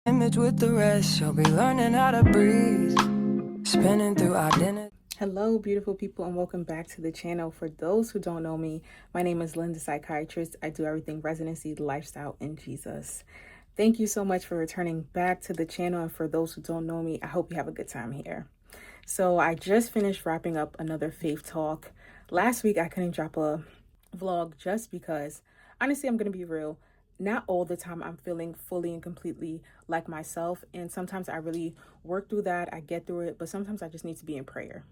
Image with the rest, you'll be learning how to breathe, spinning through identity. Hello, beautiful people, and welcome back to the channel. For those who don't know me, my name is Linda, psychiatrist. I do everything residency, lifestyle, and Jesus. Thank you so much for returning back to the channel. And for those who don't know me, I hope you have a good time here. So I just finished wrapping up another faith talk. Last week, I couldn't drop a vlog just because, honestly, I'm going to be real. Not all the time I'm feeling fully and completely like myself. And sometimes I really work through that. I get through it. But sometimes I just need to be in prayer.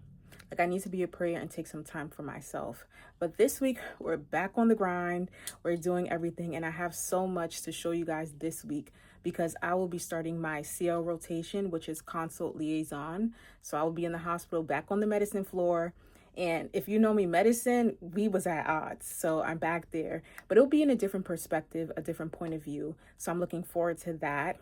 Like, I need to be in prayer and take some time for myself. But this week, we're back on the grind. We're doing everything. And I have so much to show you guys this week because I will be starting my CL rotation, which is consult liaison. So I will be in the hospital, back on the medicine floor. And if you know me, medicine, we was at odds. So I'm back there. But it'll be in a different perspective, a different point of view. So I'm looking forward to that.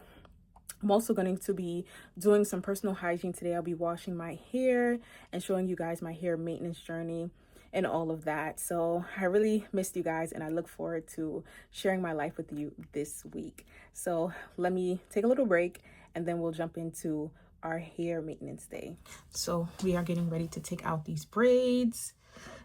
I'm also going to be doing some personal hygiene today. I'll be washing my hair and showing you guys my hair maintenance journey and all of that. So I really missed you guys, and I look forward to sharing my life with you this week. So let me take a little break, and then we'll jump into our hair maintenance day. So we are getting ready to take out these braids,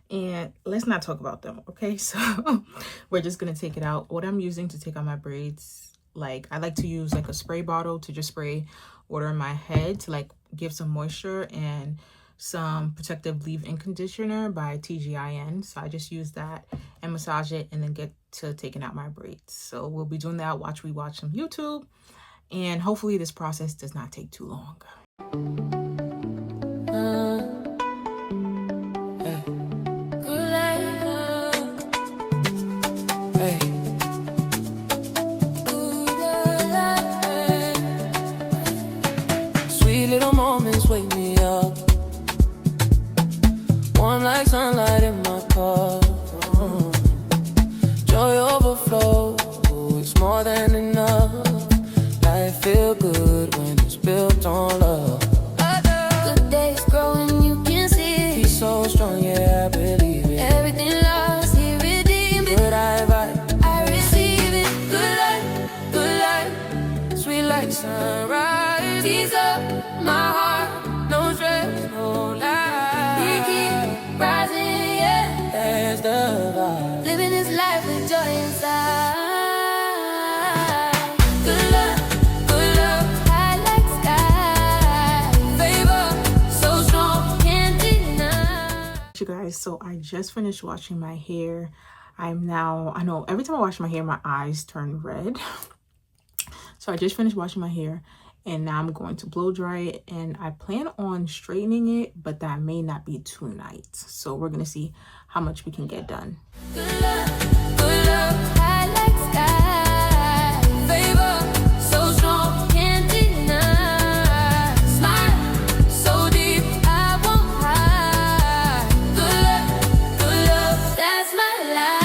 and let's not talk about them, okay? So we're just going to take it out. What I'm using to take out my braids, like, I like to use like a spray bottle to just spray water in my head to like give some moisture, and some protective leave-in conditioner by TGIN. So I just use that and massage it and then get to taking out my braids. So we'll be doing that. Watch some YouTube, and hopefully this process does not take too long. Wake me up, warm like sunlight in my car. Joy overflow, it's more than enough. Life feel good when it's built on love. Good days growing, you can see. Be so strong, yeah, I believe it. Everything lost, he redeemed it. Good vibe, I receive it. Good life, sweet like sunrise. Tease up my heart, no stress, no lie. We keep rising, yeah, that's the vibe. Living this life with joy inside. Good love, high like sky. Favor, so strong, can't deny. You guys, so I just finished washing my hair. I know every time I wash my hair, my eyes turn red. So I just finished washing my hair, and now I'm going to blow dry it, and I plan on straightening it, but that may not be tonight. So we're gonna see how much we can get done. Good love, high like sky. Favor, so strong, can't deny. Smile, so deep, I won't hide. Good love, that's my life.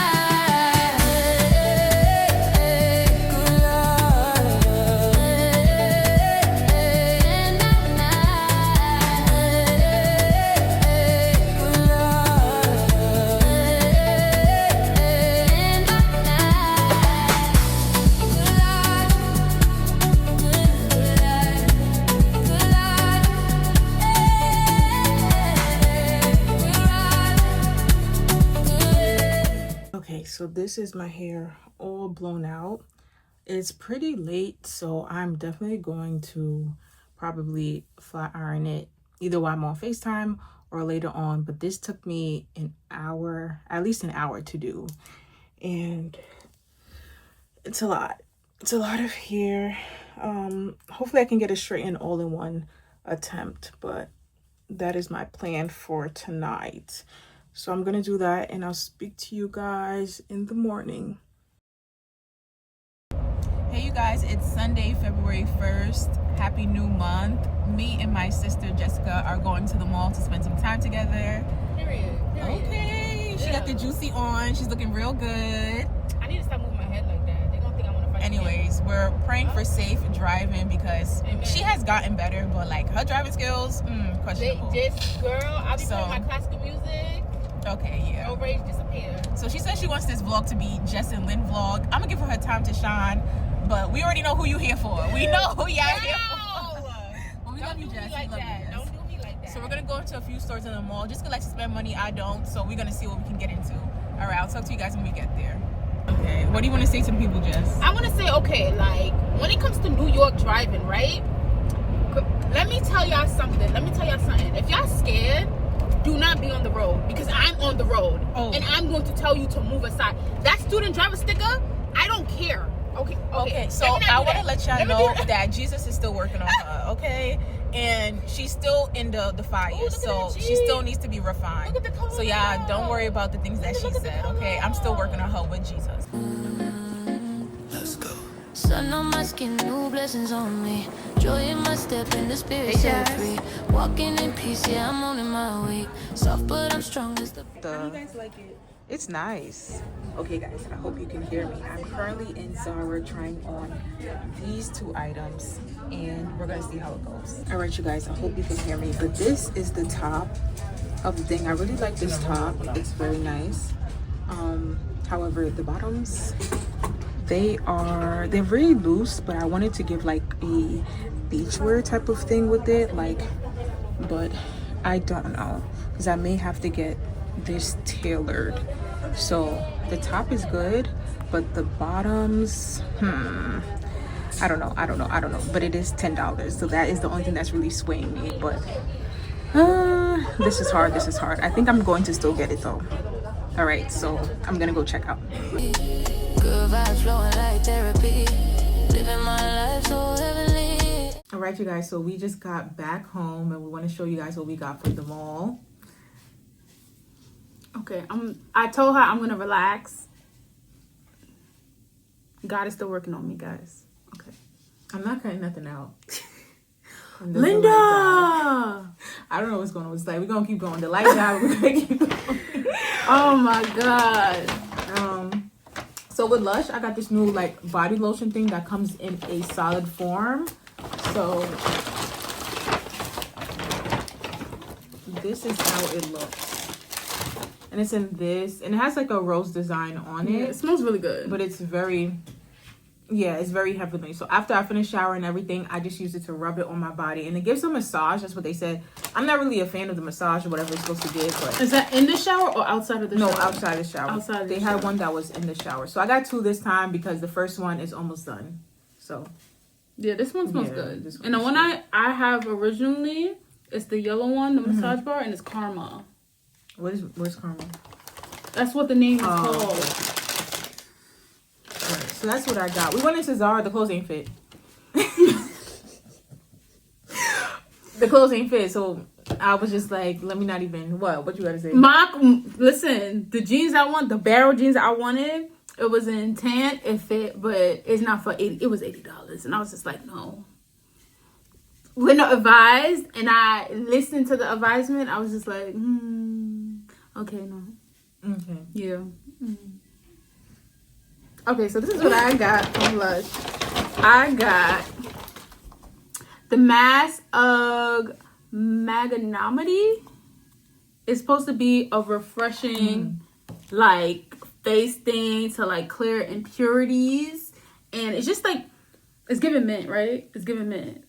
So this is my hair all blown out. It's pretty late, so I'm definitely going to probably flat iron it either while I'm on FaceTime or later on. But this took me an hour, at least an hour to do. And it's a lot. It's a lot of hair. Hopefully I can get it straightened all in one attempt, but that is my plan for tonight. So I'm going to do that, and I'll speak to you guys in the morning. Hey, you guys, it's Sunday, February 1st. Happy new month. Me and my sister, Jessica, are going to the mall to spend some time together. Period. Okay. She got the juicy on. She's looking real good. I need to stop moving my head like that. They're going to think I want to fight. Anyways, we're praying for safe driving because she has gotten better, but like her driving skills, questionable. Girl, I'll be playing my classical music. Okay, yeah. No rage disappear. So she said she wants this vlog to be Jess and Lynn vlog. I'm gonna give her time to shine. But we already know who you here for. We know who y'all here for. Well, we Don't love do you, me Jess. like We love that. you, Jess. Don't do me like that. So we're gonna go to a few stores in the mall. Jessica likes to spend money. I don't. So we're gonna see what we can get into. All right, I'll talk to you guys when we get there. Okay. What do you want to say to the people, Jess? I want to say, okay, like when it comes to New York driving, right? Let me tell y'all something. If y'all scared, do not be on the road, because I'm on the road. Oh. And I'm going to tell you to move aside. That student driver sticker, I don't care. Okay. So I want to let y'all know that Jesus is still working on her, okay? And she's still in the fire, Ooh, so she still needs to be refined. Look at the color. So y'all don't worry about the things that she Look at the said, okay? color. I'm still working on her with Jesus. Let's go. Sun on my skin, new blessings on me. Joy in my step, and the spirit set free. Walking in peace, yeah, I'm on in my way. Soft, but I'm strong as the. How do you guys like it? It's nice. Okay, guys, I hope you can hear me. I'm currently in Zara trying on these two items, and we're gonna see how it goes. All right, you guys, I hope you can hear me. But this is the top of the thing. I really like this top. It's very nice. However, the bottoms, they're very loose, but I wanted to give like a beachwear type of thing with it, like, but I don't know, because I may have to get this tailored. So the top is good, but the bottoms, I don't know, but it is $10, so that is the only thing that's really swaying me. But this is hard. I think I'm going to still get it though. All right, so I'm gonna go check out. Good vibes flowing like therapy. Living my life so heavenly. All right, you guys, so we just got back home and we want to show you guys what we got from the mall. Okay, I told her I'm gonna relax. God is still working on me, guys. Okay. I'm not cutting nothing out. Linda! I don't know what's going on. It's like, we're gonna keep going. The light out, we're gonna keep going. Oh my God. So with Lush, I got this new like body lotion thing that comes in a solid form. So this is how it looks. And it's in this, and it has like a rose design on it. Yeah, it smells really good. But it's very, it's very heavily. So after I finish showering and everything, I just use it to rub it on my body. And it gives a massage. That's what they said. I'm not really a fan of the massage or whatever it's supposed to give. But is that in the shower or outside of the shower? No, outside the shower. Outside they had one that was in the shower. So I got two this time because the first one is almost done. So yeah, this one smells good. This one and the one I have originally is the yellow one, the massage bar, and it's Karma. Where's Karma? That's what the name is called. Right, so that's what I got. We went into Zara. The clothes ain't fit. The clothes ain't fit. So I was just like, let me not even. What you gotta say? Listen, the jeans I want, the barrel jeans I wanted, it was in tan. It fit, but it's not for $80. It was $80, and I was just like, no. When I advised, and I listened to the advisement, I was just like, okay, no. Okay. Yeah. Okay, so this is what I got from Lush. I got the Mask of Magnanimity. It's supposed to be a refreshing, like, face thing to, like, clear impurities. And it's just, like, it's giving mint, right? It's giving mint.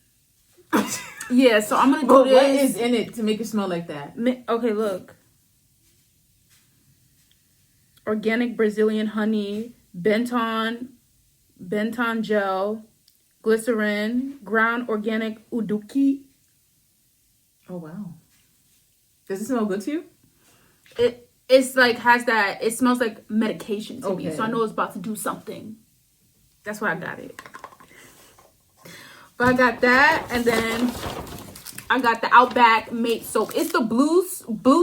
Yeah, so I'm going to do this. What is in it to make it smell like that? Okay, look. Organic Brazilian honey, Benton gel, glycerin, ground organic uduki. Oh wow! Does it smell good to you? It's like has that. It smells like medication to me, so I know it's about to do something. That's why I got it. But I got that, and then I got the Outback Mate soap. It's the blue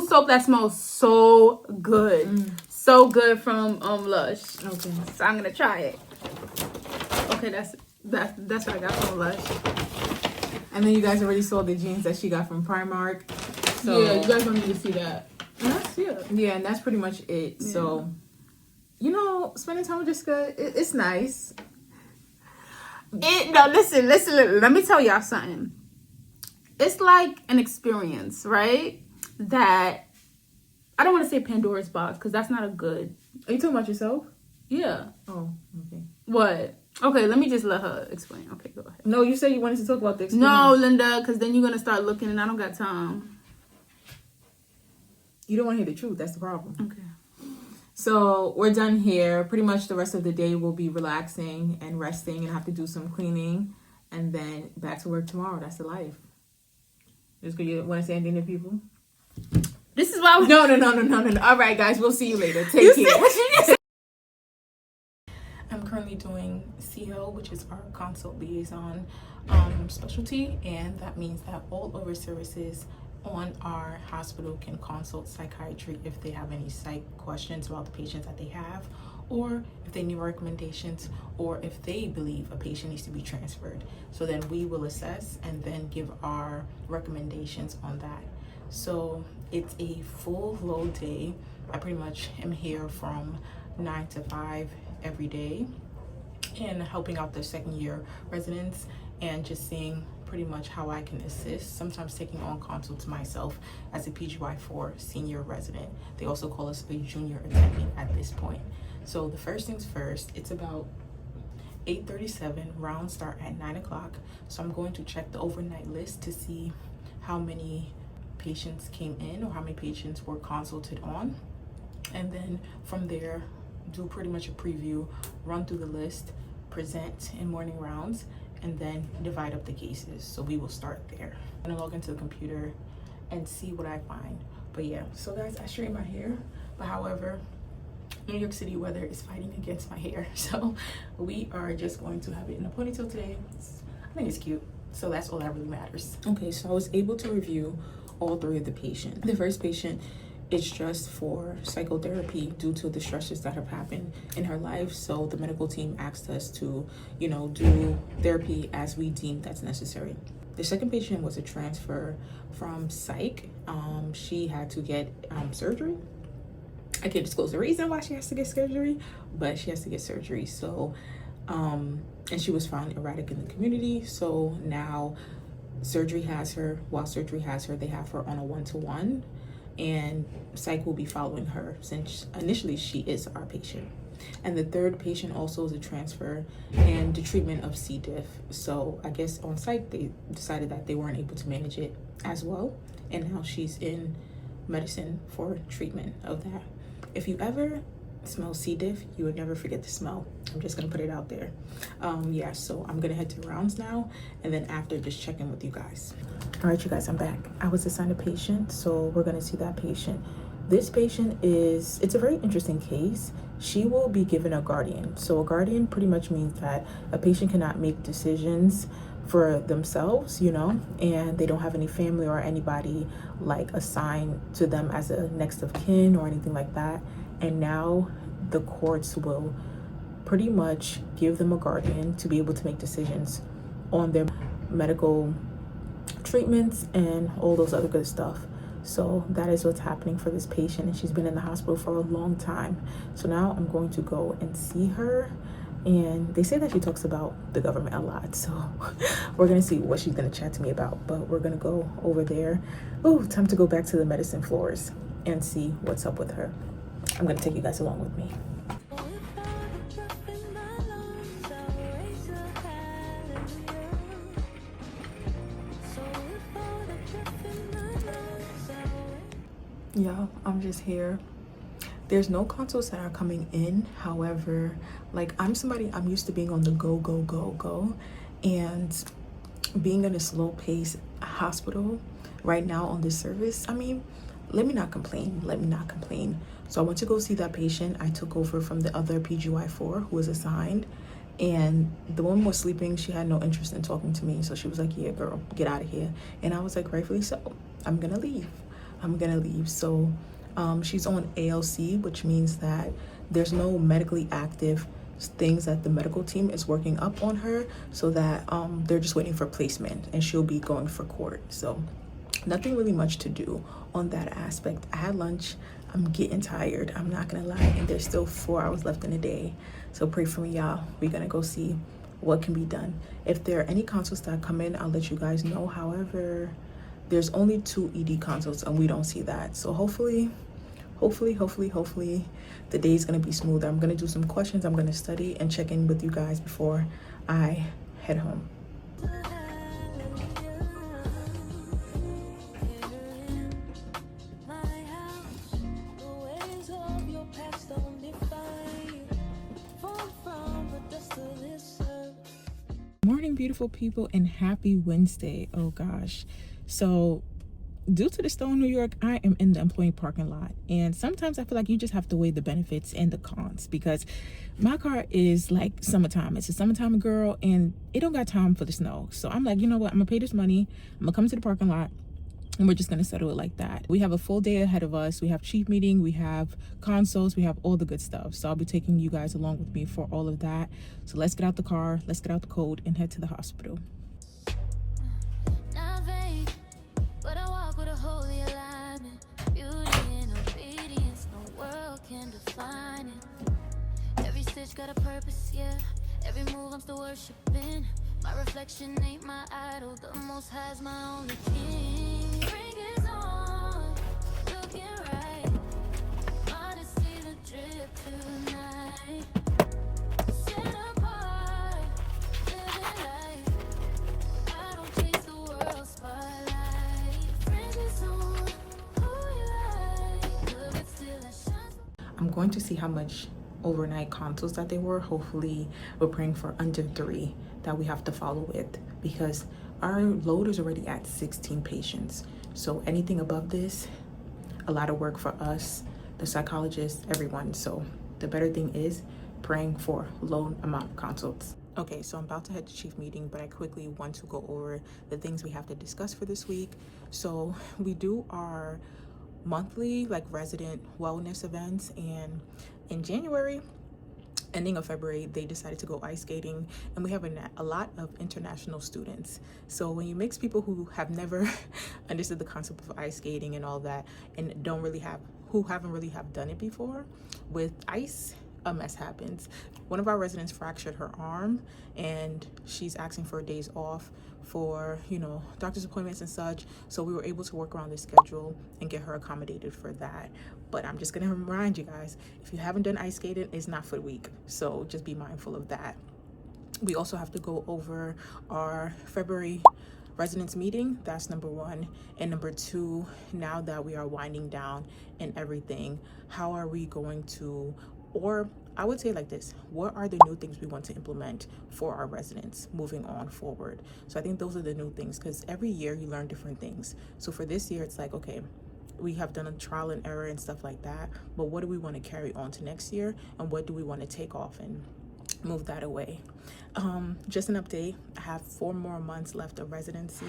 soap that smells so good. So good from Lush. Okay. So I'm gonna try it. Okay, that's what I got from Lush. And then you guys already saw the jeans that she got from Primark. So yeah, you guys don't need to see that. That's it. Yeah, and that's pretty much it. Yeah. So, spending time with Jessica, it's nice. Listen. Let me tell y'all something. It's like an experience, right? That I don't want to say Pandora's box because that's not a good. Are you talking about yourself? Yeah. Oh, okay. What? Okay, let me just let her explain. Okay, go ahead. No, you said you wanted to talk about the experience. No, Linda, because then you're going to start looking and I don't got time. You don't want to hear the truth. That's the problem. Okay. So we're done here. Pretty much the rest of the day we'll be relaxing and resting and have to do some cleaning. And then back to work tomorrow. That's the life. Just you want to say anything to people? This is why... No. All right, guys. We'll see you later. Take care. I'm currently doing CO, which is our consult liaison specialty, and that means that all of our services on our hospital can consult psychiatry if they have any psych questions about the patients that they have, or if they need recommendations, or if they believe a patient needs to be transferred. So then we will assess and then give our recommendations on that. So it's a full load day. I pretty much am here from 9 to 5 every day and helping out the second year residents and just seeing pretty much how I can assist, sometimes taking on consults myself as a PGY4 senior resident. They also call us a junior attending at this point. So the first things first, it's about 8:37, rounds start at 9 o'clock. So I'm going to check the overnight list to see how many patients came in or how many patients were consulted on. And then from there, do pretty much a preview, run through the list, present in morning rounds, and then divide up the cases. So we will start there. I'm gonna log into the computer and see what I find. But yeah, so guys, I straighten my hair, but however, New York City weather is fighting against my hair. So we are just going to have it in a ponytail today. I think it's cute. So that's all that really matters. Okay, so I was able to review all 3 of the patients. The first patient is just for psychotherapy due to the stresses that have happened in her life. So the medical team asked us to, do therapy as we deem that's necessary. The second patient was a transfer from psych. She had to get surgery. I can't disclose the reason why she has to get surgery, but she has to get surgery. So, and she was found erratic in the community. So now surgery has her, they have her on a 1-to-1. And psych will be following her since initially she is our patient. And the third patient also is a transfer and the treatment of C. diff. So I guess on psych they decided that they weren't able to manage it as well, and now she's in medicine for treatment of that. If you ever smell C. diff, you would never forget the smell. I'm just gonna put it out there. Yeah, so I'm gonna head to rounds now, and then after just check in with you guys. All right, you guys, I'm back. I was assigned a patient, so we're gonna see that patient. This patient it's a very interesting case. She will be given a guardian. So a guardian pretty much means that a patient cannot make decisions for themselves, and they don't have any family or anybody like assigned to them as a next of kin or anything like that. And now the courts will pretty much give them a guardian to be able to make decisions on their medical treatments and all those other good stuff. So that is what's happening for this patient, and she's been in the hospital for a long time. So now I'm going to go and see her, and they say that she talks about the government a lot, so we're gonna see what she's gonna chat to me about. But we're gonna go over there. Oh, time to go back to the medicine floors and see what's up with her. I'm gonna take you guys along with me. Yeah, I'm just here. There's no consults that are coming in. However, like I'm used to being on the go, and being in a slow pace hospital right now on this service. I mean, let me not complain. So I went to go see that patient. I took over from the other PGY4 who was assigned, and the woman was sleeping. She had no interest in talking to me. So she was like, yeah, girl, get out of here. And I was like, rightfully so. I'm gonna leave. So she's on ALC, which means that there's no medically active things that the medical team is working up on her, so that they're just waiting for placement, and she'll be going for court. So nothing really much to do on that aspect. I had lunch. I'm getting tired, I'm not gonna lie, and there's still 4 hours left in the day. So pray for me, y'all. We're gonna go see what can be done. If there are any consults that come in, I'll let you guys know. However, there's only 2 ED consults and we don't see that. So hopefully hopefully the day is going to be smooth. I'm going to do some questions, I'm going to study and check in with you guys before I head home. Morning, beautiful people, and happy Wednesday. Oh gosh. So due to the snow in New York, I am in the employee parking lot, and sometimes I feel like you just have to weigh the benefits and the cons, because my car is like summertime. It's a summertime girl, and it don't got time for the snow. So I'm like, you know what, I'm gonna pay this money, I'm gonna come to the parking lot, and we're just gonna settle it like that. We have a full day ahead of us. We have chief meeting, we have consults, we have all the good stuff. So I'll be taking you guys along with me for all of that. So let's get out the car, let's get out the code, and head to the hospital. Got a purpose, yeah. Every move I'm still worshiping. My reflection ain't my idol. The Most High's my only king. Bring it on, looking right. Wanna see the drip tonight. Set apart, living life. I don't chase the world spotlight. Bring it on, who you like. Look, it still shines. I'm going to see how much overnight consults that they were. Hopefully we're praying for under 3 that we have to follow with, because our load is already at 16 patients. So anything above this, a lot of work for us, the psychologists, everyone. So the better thing is praying for low amount of consults. Okay, so I'm about to head to chief meeting, but I quickly want to go over the things we have to discuss for this week. So we do our monthly like resident wellness events, and in January, ending of February, they decided to go ice skating, and we have a lot of international students. So when you mix people who have never understood the concept of ice skating and all that, and haven't really done it before, with ice, a mess happens. One of our residents fractured her arm, and she's asking for days off for, you know, doctor's appointments and such. So we were able to work around the schedule and get her accommodated for that. But I'm just gonna remind you guys, if you haven't done ice skating, it's not for the weak. So just be mindful of that. We also have to go over our February residents meeting. That's number 1. And number 2, now that we are winding down and everything, how are we going to, or I would say like this, what are the new things we want to implement for our residents moving on forward? So I think those are the new things, because every year you learn different things. So for this year, it's like, okay, we have done a trial and error and stuff like that, but what do we want to carry on to next year, and what do we want to take off and move that away? Just an update, I have 4 more months left of residency.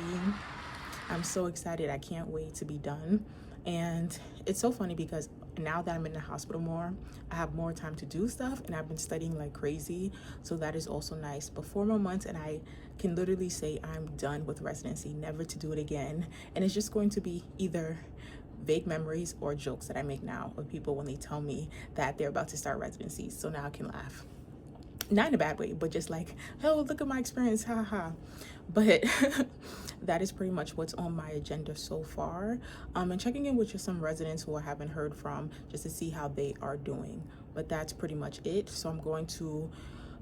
I'm so excited, I can't wait to be done. And it's so funny because now that I'm in the hospital more, I have more time to do stuff, and I've been studying like crazy, so that is also nice. But 4 more months and I can literally say I'm done with residency, never to do it again. And it's just going to be either vague memories or jokes that I make now of people when they tell me that they're about to start residency. So now I can laugh. Not in a bad way, but just like, oh, look at my experience, haha. But that is pretty much what's on my agenda so far. And checking in with just some residents who I haven't heard from, just to see how they are doing. But that's pretty much it. So I'm going to,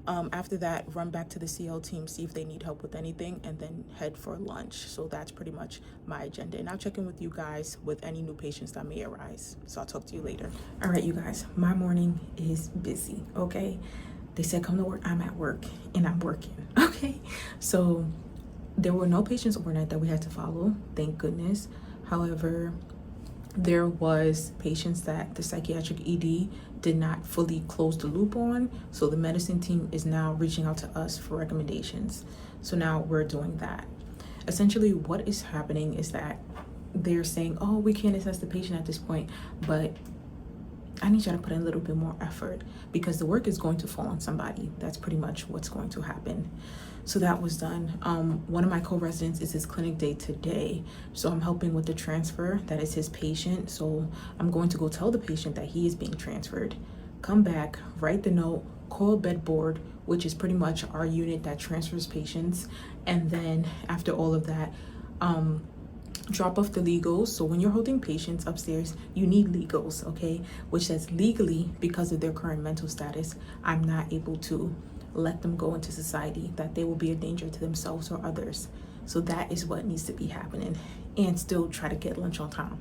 after that, run back to the CL team, see if they need help with anything, and then head for lunch. So that's pretty much my agenda. And I'll check in with you guys with any new patients that may arise. So I'll talk to you later. All right, you guys, my morning is busy, okay? They said come to work, I'm at work, and I'm working, okay? So there were no patients overnight that we had to follow, thank goodness. However, there was patients that the psychiatric ED did not fully close the loop on. So the medicine team is now reaching out to us for recommendations. So now we're doing that. Essentially what is happening is that they're saying, oh, we can't assess the patient at this point, but I need you to put in a little bit more effort, because the work is going to fall on somebody. That's pretty much what's going to happen. So that was done. One of my co-residents is his clinic day today, so I'm helping with the transfer. That is his patient. So I'm going to go tell the patient that he is being transferred, come back, write the note, call bed board, which is pretty much our unit that transfers patients. And then after all of that, drop off the legals. So when you're holding patients upstairs, you need legals, okay? Which says legally, because of their current mental status, I'm not able to let them go into society, that they will be a danger to themselves or others. So that is what needs to be happening, and still try to get lunch on time.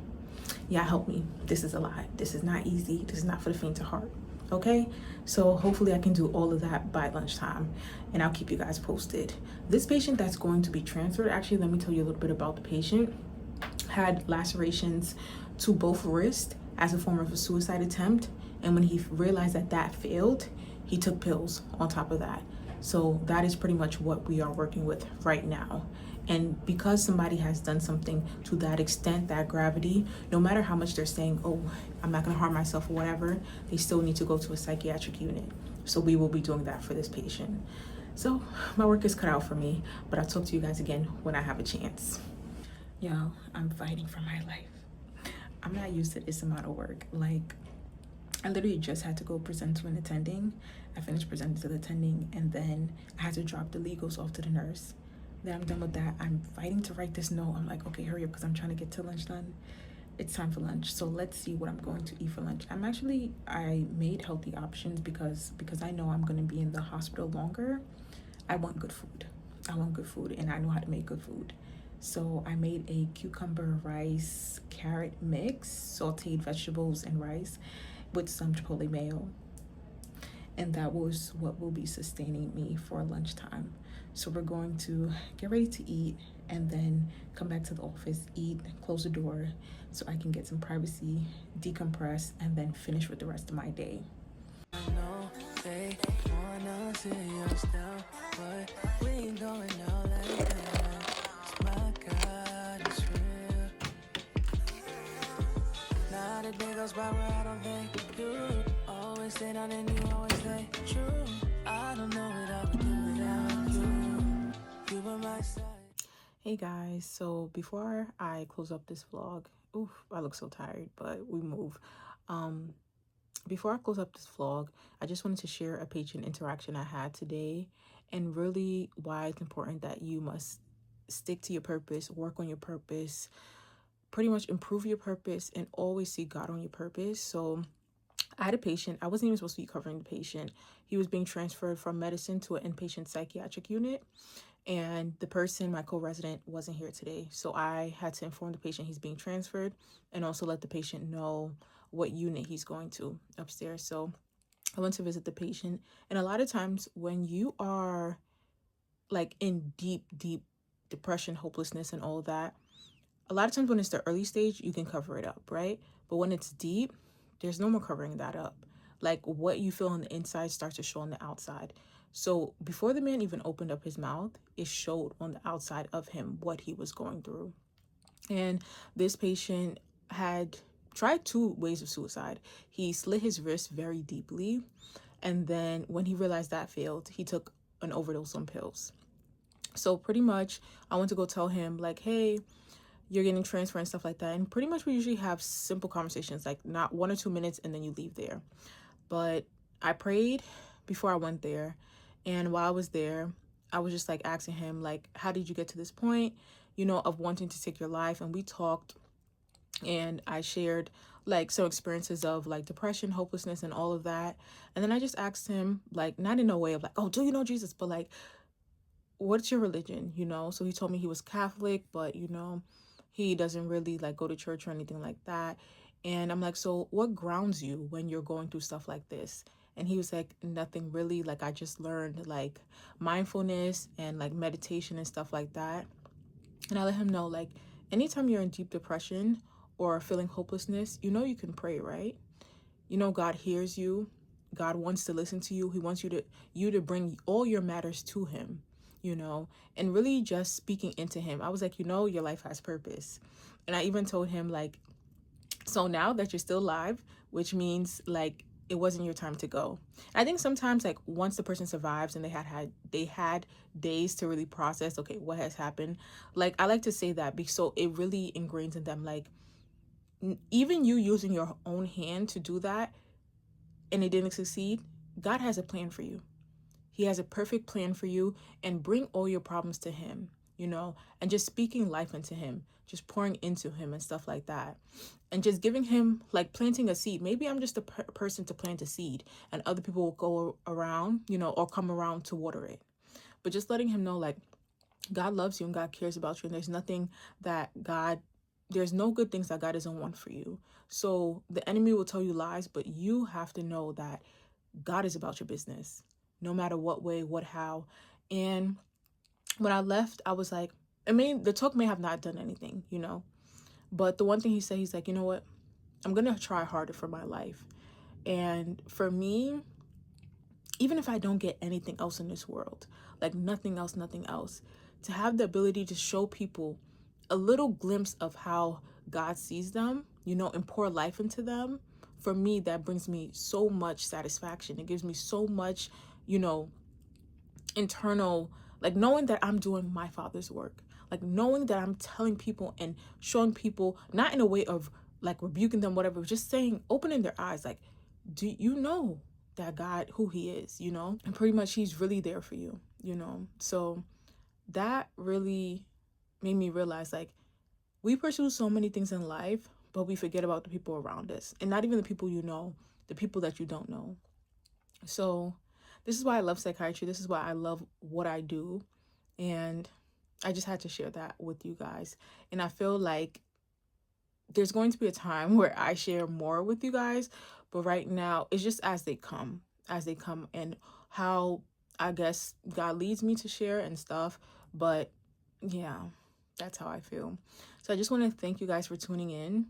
Yeah, help me. This is a lot. This is not easy. This is not for the faint of heart. Okay, so hopefully I can do all of that by lunchtime, and I'll keep you guys posted. This patient that's going to be transferred, actually, let me tell you a little bit about the patient. Had lacerations to both wrists as a form of a suicide attempt, and when he realized that that failed, he took pills on top of that. So that is pretty much what we are working with right now. And because somebody has done something to that extent, that gravity, no matter how much they're saying, oh, I'm not gonna harm myself or whatever, they still need to go to a psychiatric unit. So we will be doing that for this patient. So my work is cut out for me, but I'll talk to you guys again when I have a chance. Yo, I'm fighting for my life. I'm not used to this amount of work. Like, I literally just had to go present to an attending. I finished presenting to the attending, and then I had to drop the legals off to the nurse. Then I'm done with that. I'm fighting to write this note. I'm like, okay, hurry up, because I'm trying to get to lunch done. It's time for lunch. So let's see what I'm going to eat for lunch. I made healthy options because I know I'm going to be in the hospital longer. I want good food. And I know how to make good food. So I made a cucumber rice carrot mix, sauteed vegetables and rice with some chipotle mayo. And that was what will be sustaining me for lunchtime. So we're going to get ready to eat and then come back to the office, eat, close the door so I can get some privacy, decompress, and then finish with the rest of my day. I know they wanna see us down, but we ain't going out like that. My God, it's real. Now the day goes by where I don't think you always stay down and you always stay true. I don't know what I would do without you. You by my side. Hey guys, so before I close up this vlog, oof, I look so tired, but we move. Before I close up this vlog, I just wanted to share a patient interaction I had today, and really why it's important that you must stick to your purpose, work on your purpose, pretty much improve your purpose, and always see God on your purpose. So I had a patient. I wasn't even supposed to be covering the patient. He was being transferred from medicine to an inpatient psychiatric unit. And the person, my co-resident, wasn't here today. So I had to inform the patient he's being transferred and also let the patient know what unit he's going to upstairs. So I went to visit the patient. And a lot of times when you are like in deep depression, hopelessness, and all of that, a lot of times when it's the early stage, you can cover it up, right? But when it's deep, there's no more covering that up. Like what you feel on the inside starts to show on the outside. So before the man even opened up his mouth, it showed on the outside of him what he was going through. And this patient had tried 2 ways of suicide. He slit his wrist very deeply. And then when he realized that failed, he took an overdose on pills. So pretty much I went to go tell him like, hey, you're getting transferred and stuff like that. And pretty much we usually have simple conversations, like not 1 or 2 minutes, and then you leave there. But I prayed before I went there. And while I was there, I was just like asking him, like, how did you get to this point, of wanting to take your life? And we talked, and I shared like some experiences of like depression, hopelessness, and all of that. And then I just asked him, like, not in a way of like, oh, do you know Jesus? But like, what's your religion? So he told me he was Catholic, but he doesn't really like go to church or anything like that. And I'm like, so what grounds you when you're going through stuff like this? And he was like, nothing really. Like, I just learned like mindfulness and like meditation and stuff like that. And I let him know, like, anytime you're in deep depression or feeling hopelessness, you can pray, right? God hears you. God wants to listen to you. He wants you to bring all your matters to him, and really just speaking into him. I was like, your life has purpose. And I even told him, like, so now that you're still alive, which means like it wasn't your time to go. I think sometimes like once the person survives and they had days to really process, okay, what has happened. Like, I like to say that because so it really ingrains in them, like, even you using your own hand to do that and it didn't succeed, God has a plan for you. He has a perfect plan for you, and bring all your problems to him. you know, and just speaking life into him, just pouring into him and stuff like that. And just giving him, like, planting a seed. Maybe I'm just a person to plant a seed, and other people will go around, you know, or come around to water it. But just letting him know, like, God loves you and God cares about you. And there's no good things that God doesn't want for you. So the enemy will tell you lies, but you have to know that God is about your business, no matter what way, what, how. And when I left, I was like, I mean, the talk may have not done anything, you know, but the one thing he said, he's like, you know what? I'm going to try harder for my life. And for me, even if I don't get anything else in this world, like nothing else, to have the ability to show people a little glimpse of how God sees them, you know, and pour life into them, for me, that brings me so much satisfaction. It gives me so much, you know, internal, like, knowing that I'm doing my Father's work, like knowing that I'm telling people and showing people, not in a way of like rebuking them, whatever, just saying, opening their eyes, like, do you know that God, who he is, you know, and pretty much he's really there for you, you know. So that really made me realize, like, we pursue so many things in life, but we forget about the people around us, and not even the people you know, the people that you don't know. So this is why I love psychiatry. This is why I love what I do. And I just had to share that with you guys. And I feel like there's going to be a time where I share more with you guys, but right now it's just as they come, and how I guess God leads me to share and stuff. But yeah, that's how I feel. So I just want to thank you guys for tuning in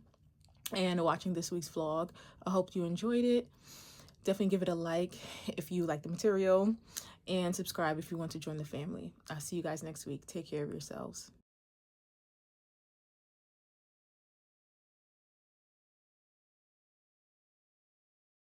and watching this week's vlog. I hope you enjoyed it. Definitely give it a like if you like the material, and subscribe if you want to join the family. I'll see you guys next week. Take care of yourselves.